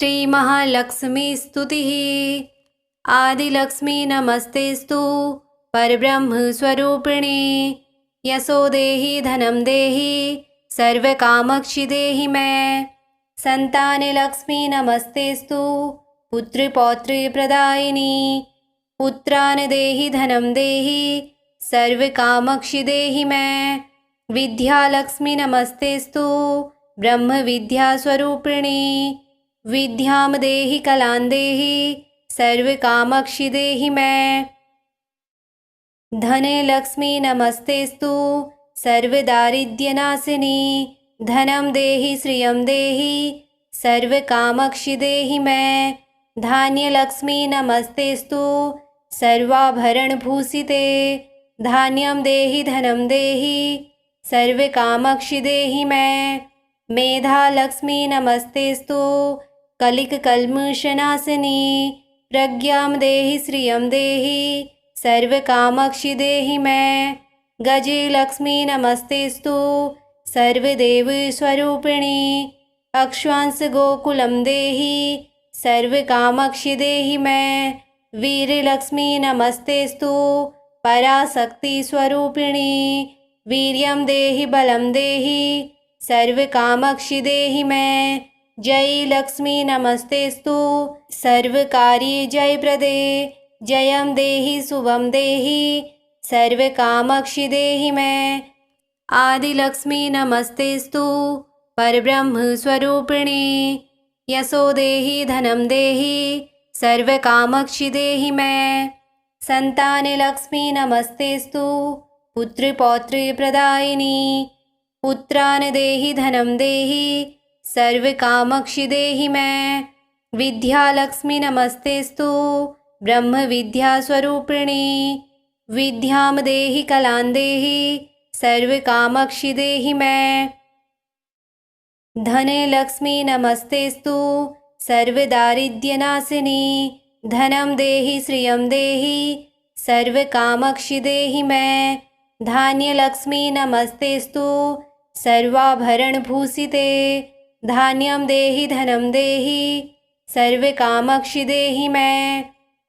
श्री महालक्ष्मी स्तुतिः। आदिलक्ष्मी नमस्तेस्तु परब्रह्म स्वरूपिणे। यशो देहि धनं देहि सर्वकामक्षि देहि मे। संतान लक्ष्मी नमस्तेस्तु पुत्र पौत्र प्रदायिनी। पुत्रान देहि धनं देहि सर्वकामक्षि देहि मे। विद्यालक्ष्मी नमस्तेस्तु ब्रह्म विद्या स्वरूपिणी। विद्यां देहि कलां देहि सर्वकामक्षि देहि मे। धने लक्ष्मी नमस्तेस्तु सर्वदारिद्र्यनाशिनी। धनं देहि श्रियं देहि सर्वकामक्षि देहि मे। धान्यलक्ष्मी नमस्तेस्तु सर्वाभरणभूषिते। धान्यं देहि धनं देहि सर्वकामक्षि देहि मे। मेधालक्ष्मी नमस्तेस्तु कलिककल्मषनाशिनी। प्रज्ञां देहि श्रियं देहि सर्वकामक्षि देहि मे। गजलक्ष्मी नमस्तेस्तु सर्वदेवस्वरूपिणी। अक्ष्वांस गोकुलं देहि सर्वकामक्षि देहि मे। वीरलक्ष्मी नमस्तेस्तु पराशक्तिस्वरूपिणी। वीर्यं देहि बलं देहि सर्वकामक्षि देहि मे। जय लक्ष्मी नमस्तेस्तु सर्वकार्ये जयप्रदे। जयं देहि शुभं देहि सर्वकामक्षि देहि मे। आदिलक्ष्मी नमस्तेस्तु परब्रह्म स्वरूपिणे। यशो देहि धनं देहि सर्वकामक्षि देहि मे। संतान लक्ष्मी नमस्तेस्तु पुत्र पौत्र प्रदायिनी। पुत्रान देहि धनं देहि सर्वकामक्षि देहि मे। विद्यालक्ष्मी नमस्तेस्तु ब्रह्म विद्या स्वरूपिणी। विद्यां देहि कलां देहि सर्वकामक्षि देहि मे। धने लक्ष्मी नमस्तेस्तु सर्वदारिद्र्यनाशिनी। धनं देहि श्रियं देहि सर्वकामक्षि देहि मे। धान्यलक्ष्मी नमस्तेस्तु सर्वाभरणभूषिते। धान्यं देहि धनं देहि सर्वकामक्षि देहि मे।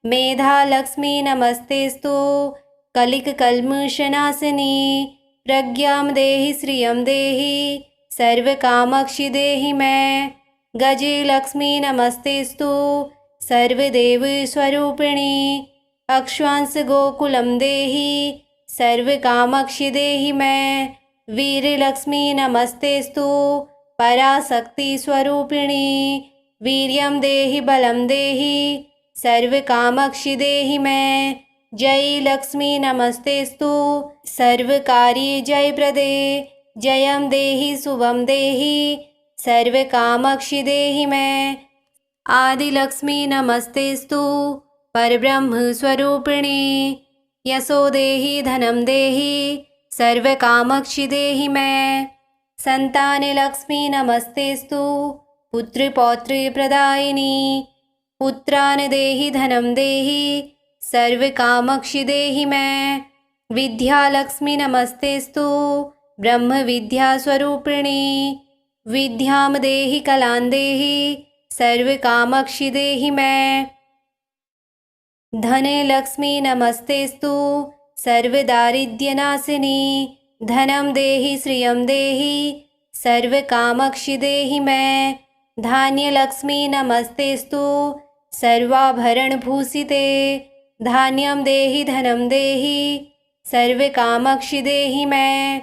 मेधालक्ष्मी नमस्तेस्तु कलिककल्मषनाशिनी। प्रज्ञां देहि श्रियं देहि सर्वकामक्षि देहि मे। गजलक्ष्मी नमस्तेस्तु सर्वदेवस्वरूपिणी। अक्ष्वांस गोकुलं देहि सर्वकामक्षि देहि मे। वीरलक्ष्मी नमस्तेस्तु पराशक्तिस्वरूपिणी। वीर्यं देहि बलं देहि सर्वकामक्षि देहि मे। जय लक्ष्मी नमस्तेस्तु सर्वकार्ये जयप्रदे। जयं देहि शुभं देहि सर्वकामक्षि देहि मे। आदिलक्ष्मी नमस्तेस्तु परब्रह्म स्वरूपिणे। यशो देहि धनं देहि सर्वकामक्षि देहि मे। संतान लक्ष्मी नमस्तेस्तु पुत्र पौत्र प्रदायिनी। पुत्रान देहि धनं देहि सर्वकामक्षि देहि मे। विद्यालक्ष्मी नमस्तेस्तु ब्रह्म विद्या स्वरूपिणी। विद्यां देहि कलां देहि सर्वकामक्षि देहि मे। धने लक्ष्मी नमस्तेस्तु सर्वदारिद्र्यनाशिनी। धनं देहि श्रियं देहि सर्वकामक्षि देहि मे। धान्यलक्ष्मी नमस्तेस्तु सर्वाभरणभूषिते। धान्यं देहि धनं देहि सर्वकामक्षि देहि मे।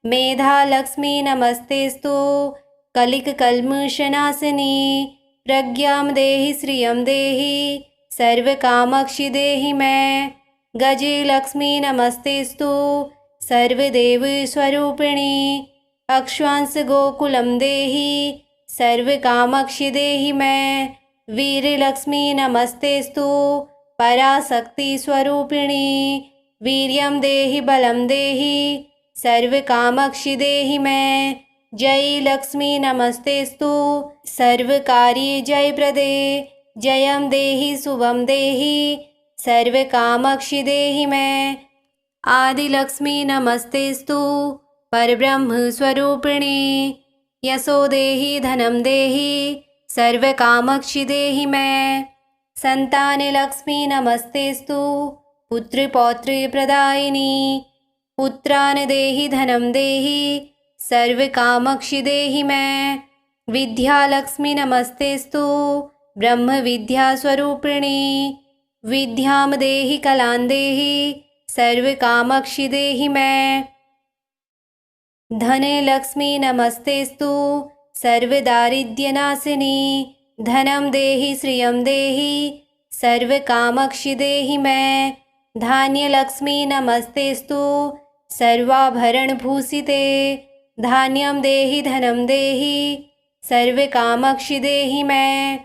मेधालक्ष्मी नमस्तेस्तु कलिककल्मषनाशिनी। प्रज्ञां देहि श्रियं देहि सर्वकामक्षि देहि मे। गजलक्ष्मी नमस्तेस्तु सर्वदेवस्वरूपिणी। अक्ष्वांस गोकुलं देहि सर्वकामक्षि देहि मे। वीरलक्ष्मी नमस्तेस्तु पराशक्तिस्वरूपिणी। वीर्यं देहि बलं देहि सर्वकामक्षि देहि मे। जय लक्ष्मी नमस्तेस्तु सर्वकार्ये जयप्रदे। जयं देहि शुभं देहि सर्वकामक्षि देहि मे। आदिलक्ष्मी नमस्तेस्तु परब्रह्म स्वरूपिणे। यशो देहि धनं देहि सर्वकामक्षि देहि मे। संतानलक्ष्मी नमस्तेस्तु पुत्रपौत्रप्रदायिनी। पुत्रान् देहि धनं देहि सर्वकामक्षि देहि मे। विद्यालक्ष्मी नमस्तेस्तु ब्रह्मविद्यास्वरूपिणी। विद्यां देहि कलां देहि सर्वकामक्षि देहि मे। धने लक्ष्मी नमस्तेस्तु सर्वदारिद्र्यनाशिनी। धनं देहि श्रियं देहि सर्वकामक्षि देहि मे। धान्यलक्ष्मी नमस्तेस्तु सर्वाभरणभूषिते। धान्यं देहि धनं देहि सर्वकामक्षि देहि मे।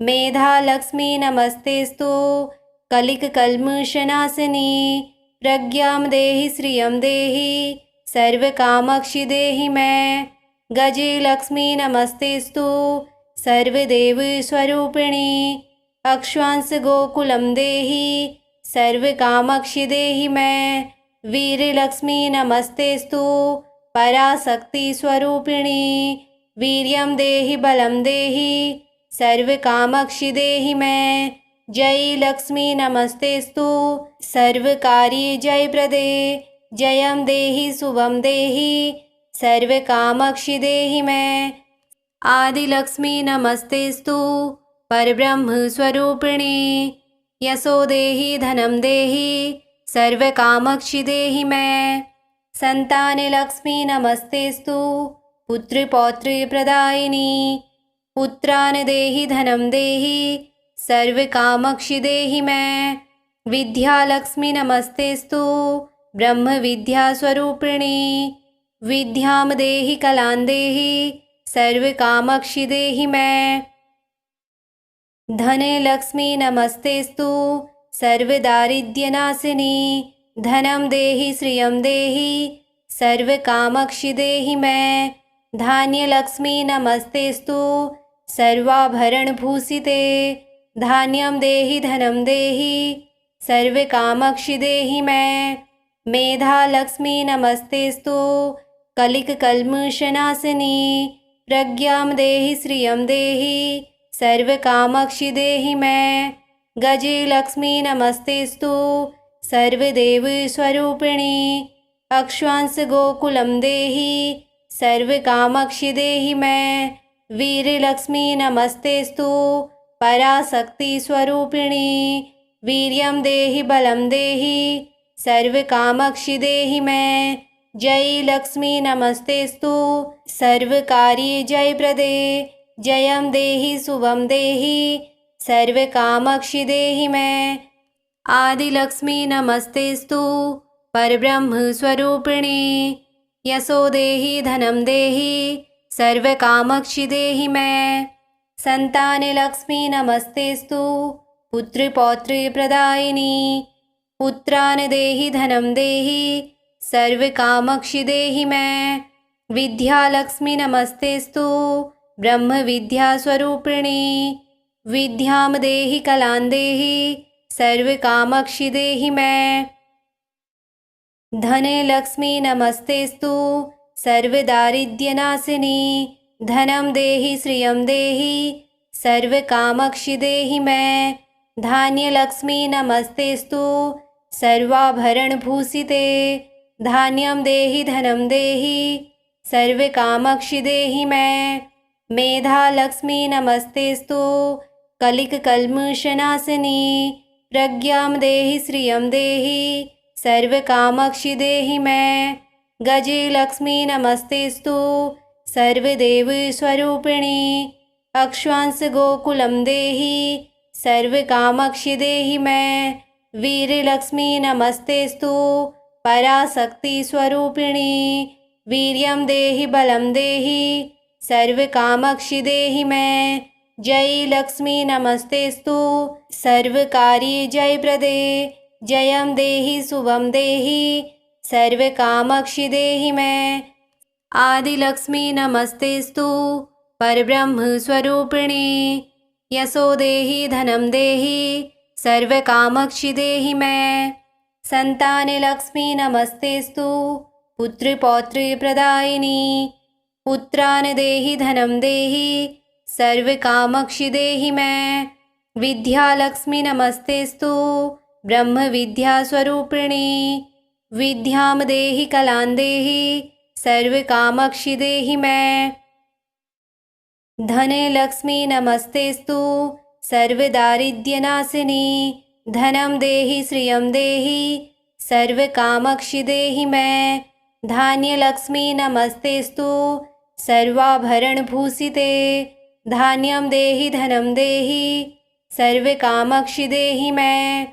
मेधालक्ष्मी नमस्तेस्तु कलिककल्मषनाशिनी। प्रज्ञां देहि श्रियं देहि सर्वकामक्षि देहि मे। गजलक्ष्मी नमस्तेस्तु सर्वदेवस्वरूपिणी। अक्ष्वांस गोकुलं देहि सर्वकामक्षि देहि मे। वीरलक्ष्मी नमस्तेस्तु पराशक्तिस्वरूपिणी। वीर्यं देहि बलं देहि सर्वकामक्षि देहि मे। जय लक्ष्मी नमस्तेस्तु सर्वकार्ये जयप्रदे। जयं देहि शुभं देहि सर्वकामक्षि देहि मे। आदिलक्ष्मी नमस्तेस्तु परब्रह्मस्वरूपिणी। यशो देहि धनं देहि सर्वकामक्षि देहि मे। संतानलक्ष्मी नमस्तेस्तु पुत्रपौत्रप्रदायिनी। पुत्रान् देहि धनं देहि सर्वकामक्षि देहि मे। विद्यालक्ष्मी नमस्तेस्तु ब्रह्मविद्यास्वरूपिणी। विद्यां देहि कलां देहि सर्वकामक्षि देहि मे। धने लक्ष्मी नमस्तेस्तु सर्वदारिद्र्यनाशिनी। धनं देहि श्रियं देहि सर्वकामक्षि देहि मे। धान्यलक्ष्मी नमस्तेस्तु सर्वाभरणभूषिते। धान्यं देहि धनं देहि सर्वकामक्षि देहि मे। मेधालक्ष्मी नमस्तेस्तु कलिककल्मषनाशिनी। प्रज्ञां देहि श्रियं देहि सर्वकामक्षि देहि मे। गजलक्ष्मी नमस्तेस्तु सर्वदेवस्वरूपिणी। अक्ष्वांस गोकुलं देहि सर्वकामक्षि देहि मे। वीरलक्ष्मी नमस्तेस्तु पराशक्तिस्वरूपिणी। वीर्यं देहि बलं देहि सर्वकामक्षि देहि मे। जय लक्ष्मी नमस्तेस्तु सर्वकार्ये जयप्रदे। जयं देहि शुभं देहि सर्वकामक्षि देहि मे। आदिलक्ष्मी नमस्तेस्तु परब्रह्मस्वरूपिणी। यशो देहि धनं देहि सर्वकामक्षि देहि मे। संतानलक्ष्मी नमस्तेस्तु पुत्रपौत्रप्रदायिनी। पुत्रान् देहि धनं देहि सर्वकामक्षि देहि मे। विद्यालक्ष्मी नमस्तेस्तु ब्रह्मविद्यास्वरूपिणी। विद्यां देहि कलां देहि सर्वकामक्षि देहि मे। धने लक्ष्मी नमस्तेस्तु सर्वदारिद्र्यनाशिनी। धनं देहि श्रियं देहि सर्वकामक्षि देहि मे। धान्यलक्ष्मी नमस्तेस्तु सर्वाभरणभूषिते। धान्यं देहि धनं देहि सर्वकामक्षि देहि मे। मेधालक्ष्मी नमस्तेस्तु कलिककल्मषनाशिनी। प्रज्ञां देहि श्रियं देहि सर्वकामक्षि देहि मे। गजलक्ष्मी नमस्तेस्तु सर्वदेवस्वरूपिणी। अक्ष्वांस गोकुलं देहि सर्वकामक्षि देहि मे। वीरलक्ष्मी नमस्तेस्तु पराशक्तिस्वरूपिणी। वीर्यं देहि बलं देहि सर्वकामक्षि देहि मे। जय लक्ष्मी नमस्तेस्तु सर्वकार्ये जयप्रदे। जयं देहि शुभं देहि सर्वकामक्षि देहि मे। आदिलक्ष्मी नमस्तेस्तु परब्रह्मस्वरूपिणी। यशो देहि धनं देहि सर्वकामक्षि देहि मे। संतानलक्ष्मी नमस्तेस्तु पुत्रपौत्रप्रदायिनी। पुत्रान् देहि धनं देहि सर्वकामक्षि देहि मे। विद्यालक्ष्मी नमस्तेस्तु ब्रह्मविद्यास्वरूपिणी। विद्यां देहि कलां देहि सर्वकामक्षि देहि मे। धने लक्ष्मी नमस्तेस्तु सर्वदारिद्र्यनाशिनी। धनं देहि श्रियं देहि सर्वकामक्षि देहि मे। धान्यलक्ष्मी नमस्तेस्तु सर्वाभरणभूषिते। धान्यं देहि धनं देहि सर्वकामक्षि देहि मे।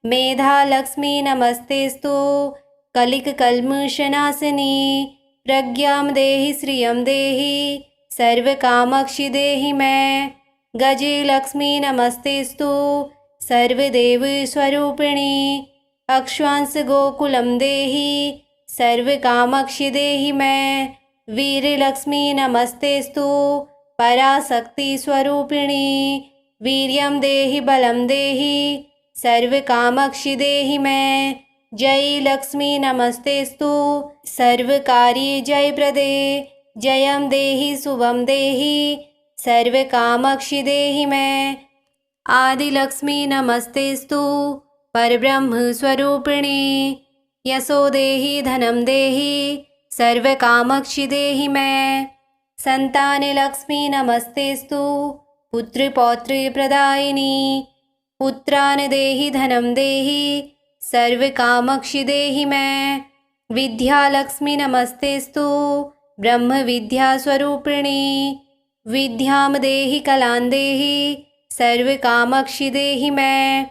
मेधालक्ष्मी नमस्तेस्तु कलिककल्मषनाशिनी। प्रज्ञां देहि श्रियं देहि सर्वकामक्षि देहि मे। गजलक्ष्मी नमस्तेस्तु सर्वदेवस्वरूपिणी। अक्ष्वांस गोकुलं देहि सर्वकामक्षि देहि मे। वीरलक्ष्मी नमस्तेस्तु पराशक्तिस्वरूपिणी। वीर्यं देहि बलं देहि सर्वकामक्षि देहि मे। जयलक्ष्मी नमस्तेस्तु सर्वकार्ये जयप्रदे। जयं देहि शुभं देहि सर्वकामक्षि देहि मे। आदिलक्ष्मी नमस्तेस्तु परब्रह्मस्वरूपिणी। यशो देहि धनं देहि सर्वकामक्षि देहि मे। संतानलक्ष्मी नमस्तेस्तु पुत्रपौत्रप्रदायिनी। पुत्रान् देहि धनं देहि सर्वकामक्षि देहि मे। विद्यालक्ष्मी नमस्तेस्तु ब्रह्मविद्यास्वरूपिणी। विद्यां देहि कलां देहि सर्वकामक्षि देहि मे।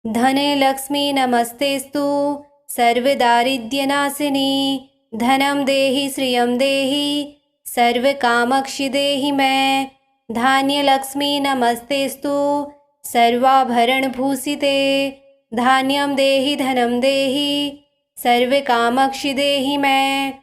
धने लक्ष्मी नमस्तेस्तु सर्वदारिद्र्यनाशिनी। धनं देहि श्रियं देहि सर्वकामक्षि देहि मे। धान्यलक्ष्मी नमस्तेस्तु सर्वाभरणभूषिते। धान्यं देहि धनं देहि सर्वकामक्षि देहि मे।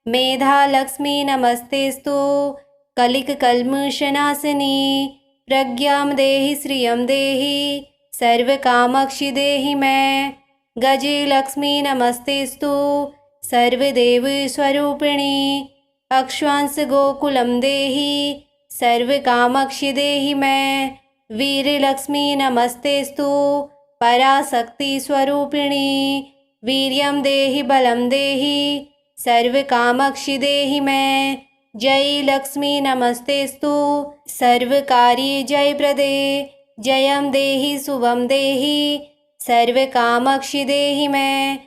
मेधालक्ष्मी नमस्तेस्तु कलिककल्मषनाशिनी। प्रज्ञां देहि श्रियं देहि सर्वकामक्षि देहि मे। गजलक्ष्मी नमस्तेस्तु सर्वदेवस्वरूपिणी। अक्ष्वांस गोकुलं देहि सर्वकामक्षि देहि मे। वीरलक्ष्मी नमस्तेस्तु पराशक्तिस्वरूपिणी। वीर्यं देहि बलं देहि सर्वकामक्षि देहि मे। जयलक्ष्मी नमस्तेस्तु सर्वकार्ये जयप्रदे। जयं देहि शुभं देहि सर्वकामक्षि देहि मे।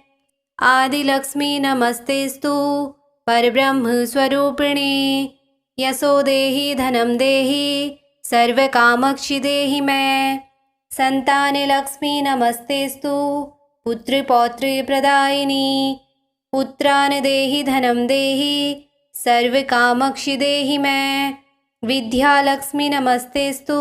आदिलक्ष्मी नमस्तेस्तु परब्रह्मस्वरूपिणी। यशो देहि धनं देहि सर्वकामक्षि देहि मे। संतानलक्ष्मी नमस्तेस्तु पुत्रपौत्रप्रदायिनी। पुत्रान् देहि धनं देहि सर्वकामक्षि देहि मे। विद्यालक्ष्मी नमस्तेस्तु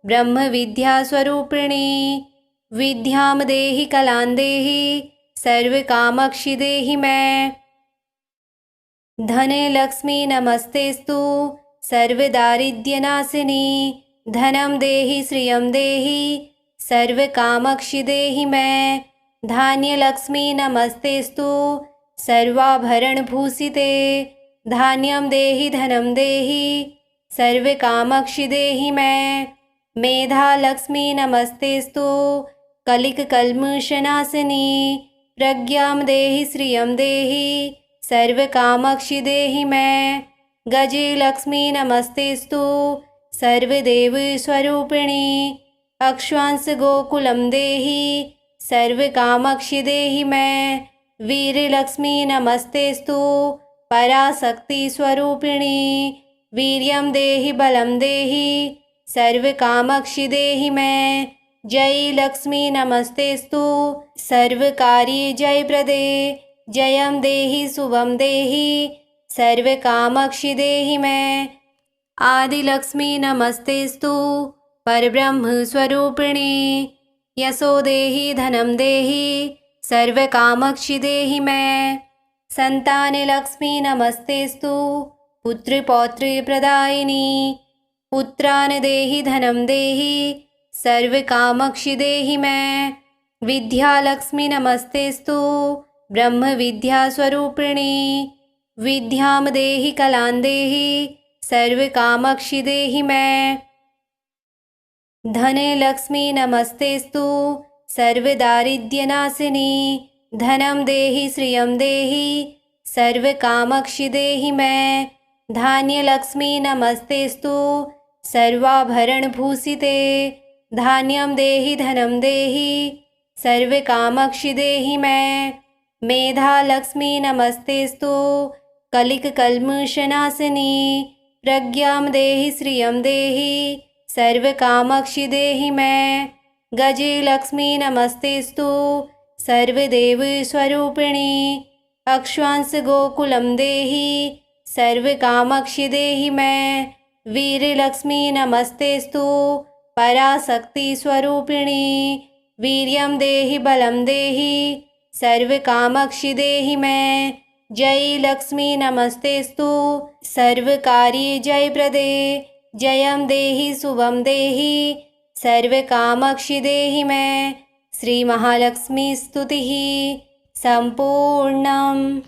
ब्रह्मविद्यास्वरूपिणी। विद्यां देहि कलां देहि सर्वकामक्षि देहि मे। धने लक्ष्मी नमस्तेस्तु सर्वदारिद्र्यनाशिनी। धनं देहि श्रियं देहि सर्वकामक्षि देहि मे। धान्यलक्ष्मी नमस्तेस्तु सर्वाभरणभूषिते। धान्यं देहि धनं देहि सर्वकामक्षि देहि मे। मेधालक्ष्मी नमस्तेस्तु कलिककल्मषनाशिनी। प्रज्ञां देहि श्रियं देहि सर्वकामक्षि देहि मे। गजलक्ष्मी नमस्तेस्तु सर्वदेवस्वरूपिणी। अक्ष्वांस गोकुलं देहि सर्वकामक्षि देहि मे। वीरलक्ष्मी नमस्तेस्तु पराशक्तिस्वरूपिणी। वीर्यं देहि बलं देहि सर्वकामक्षि देहि मे। जयलक्ष्मी नमस्तेस्तु सर्वकार्ये जयप्रदे। जयं देहि शुभं देहि सर्वकामक्षि देहि मे। आदिलक्ष्मी नमस्तेस्तु परब्रह्मस्वरूपिणी। यशो देहि धनं देहि सर्वकामक्षि देहि मे। संतानलक्ष्मी नमस्तेस्तु पुत्रपौत्रप्रदायिनी। पुत्रान् देहि धनं देहि सर्वकामक्षि देहि मे। विद्यालक्ष्मी नमस्तेस्तु ब्रह्मविद्यास्वरूपिणी। विद्यां देहि कलां देहि सर्वकामक्षि देहि मे। धने लक्ष्मी नमस्तेस्तु सर्वदारिद्र्यनाशिनी। धनं देहि श्रियं देहि सर्वकामक्षि देहि मे। धान्यलक्ष्मी नमस्तेस्तु सर्वाभरणभूषिते। धान्यं देहि धनं देहि सर्वकामक्षि देहि मे। मेधालक्ष्मी नमस्तेस्तु कलिककल्मषनाशिनी। प्रज्ञां देहि श्रियं देहि सर्वकामक्षि देहि मे। गजलक्ष्मी नमस्तेस्तु सर्वदेवस्वरूपिणी। अक्ष्वांश गोकुलं देहि सर्वकामक्षि देहि मे। वीरलक्ष्मी नमस्तेस्तु पराशक्तिस्वरूपिणी। वीर्यं देहि बलं देहि सर्वकामक्षि देहि मे। जय लक्ष्मी नमस्तेस्तु सर्वकार्ये जयप्रदे। जयं देहि शुभं देहि सर्वकामक्षि देहि मे। श्री महालक्ष्मी स्तुतिः सम्पूर्णम्।